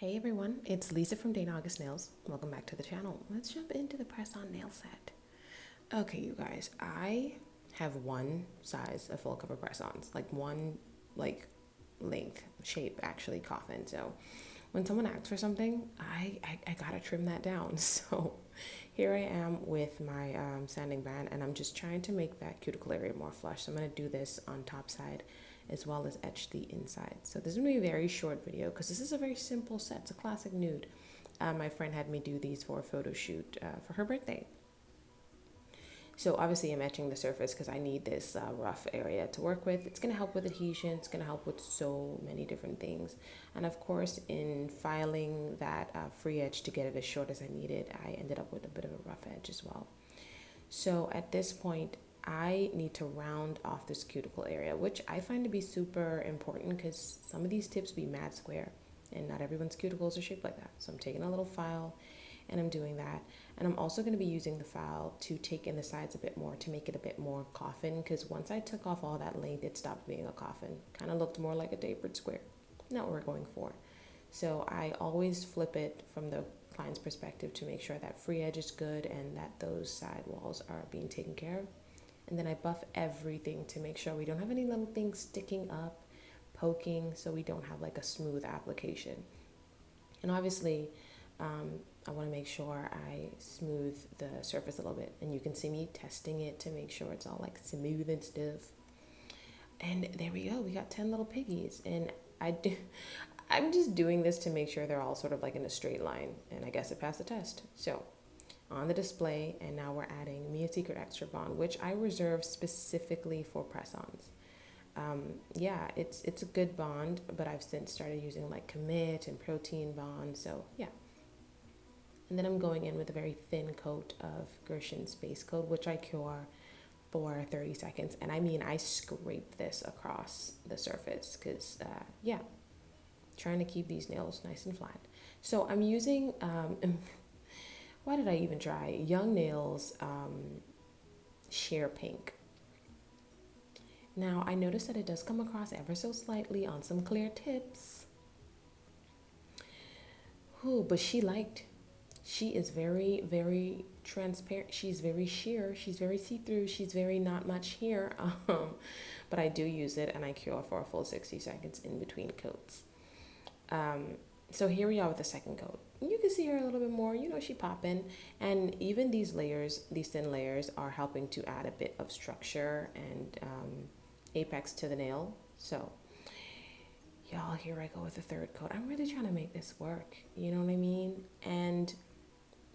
Hey everyone, it's Lisa from DAnaugustnails. Welcome back to the channel. Let's jump into the press-on nail set. Okay, you guys, I have one size of full cover press-ons, like one length, shape actually, coffin. So when someone asks for something, I gotta trim that down. So here I am with my sanding band, and I'm just trying to make that cuticle area more flush. So I'm gonna do this on top side as well as etch the inside. So this is going to be a very short video because this is a very simple set. It's a classic nude. My friend had me do these for a photo shoot for her birthday. So obviously I'm etching the surface because I need this rough area to work with. It's going to help with adhesion. It's going to help with so many different things. And of course, in filing that free edge to get it as short as I needed, I ended up with a bit of a rough edge as well. So at this point, I need to round off this cuticle area, which I find to be super important because some of these tips be mad square and not everyone's cuticles are shaped like that. So I'm taking a little file and I'm doing that. And I'm also going to be using the file to take in the sides a bit more to make it a bit more coffin, because once I took off all that length, it stopped being a coffin. Kind of looked more like a tapered square. Not what we're going for. So I always flip it from the client's perspective to make sure that free edge is good and that those side walls are being taken care of. And then I buff everything to make sure we don't have any little things sticking up, poking, so we don't have like a smooth application. And obviously, I want to make sure I smooth the surface a little bit. And you can see me testing it to make sure it's all like smooth and stuff. And there we go. We got 10 little piggies. And I'm just doing this to make sure they're all sort of like in a straight line. And I guess it passed the test. So on the display, and now we're adding Me a Secret Extra Bond, which I reserve specifically for press-ons. Yeah, it's a good bond, but I've since started using like commit and protein bond, so yeah. And then I'm going in with a very thin coat of Gershon Space Coat, which I cure for 30 seconds. And I mean, I scrape this across the surface because, yeah, trying to keep these nails nice and flat. So I'm using... why did I even try? You.The Sheer Pink. Now, I noticed that it does come across ever so slightly on some clear tips. Ooh, but she is very, very transparent. She's very sheer. She's very see-through. She's very not much here. But I do use it, and I cure for a full 60 seconds in between coats. So here we are with the second coat. You can see her a little bit more, you know, she popping. And even these layers, these thin layers are helping to add a bit of structure and apex to the nail. So y'all, here I go with the third coat. I'm really trying to make this work, you know what I mean? And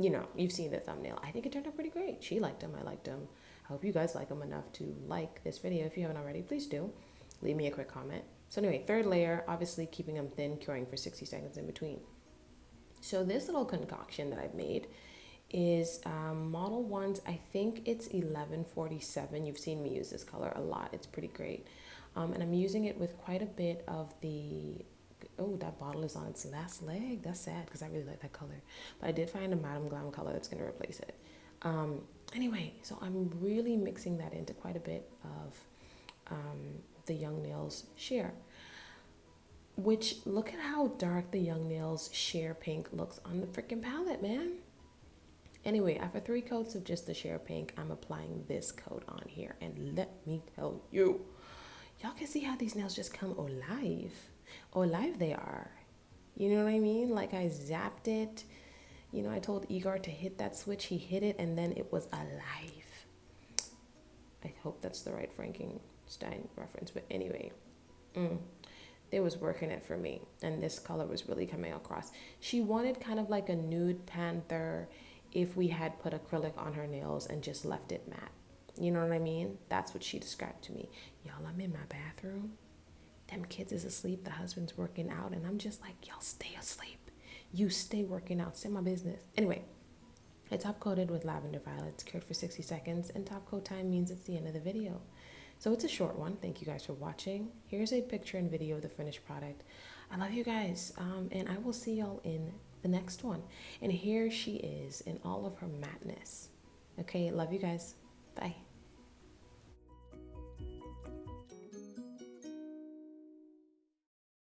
you know, you've seen the thumbnail. I think it turned out pretty great. She liked them, I liked them. I hope you guys like them enough to like this video. If you haven't already, please do. Leave me a quick comment. So anyway, third layer, obviously keeping them thin, curing for 60 seconds in between. So this little concoction that I've made is Model 1's, I think it's 1147. You've seen me use this color a lot. It's pretty great. And I'm using it with quite a bit of the, oh, that bottle is on its last leg. That's sad because I really like that color. But I did find a Madame Glam color that's going to replace it. Anyway, so I'm really mixing that into quite a bit of the You.The sheer. Which, look at how dark the You.The sheer pink looks on the freaking palette, man. Anyway, after 3 coats of just the sheer pink, I'm applying this coat on here. And let me tell you, y'all can see how these nails just come alive. Alive they are. You know what I mean? Like I zapped it. You know, I told Igor to hit that switch. He hit it and then it was alive. I hope that's the right Frankenstein reference. But anyway, it was working it for me, and this color was really coming across. She wanted kind of like a nude panther if we had put acrylic on her nails and just left it matte. You know what I mean? That's what she described to me. Y'all, I'm in my bathroom. Them kids is asleep. The husband's working out, and I'm just like, y'all stay asleep. You stay working out. Say my business. Anyway, I top coated with lavender violets, cured for 60 seconds, and top coat time means it's the end of the video. So it's a short one. Thank you guys for watching. Here's a picture and video of the finished product. I love you guys, and I will see y'all in the next one. And here she is in all of her madness. Okay, love you guys. Bye.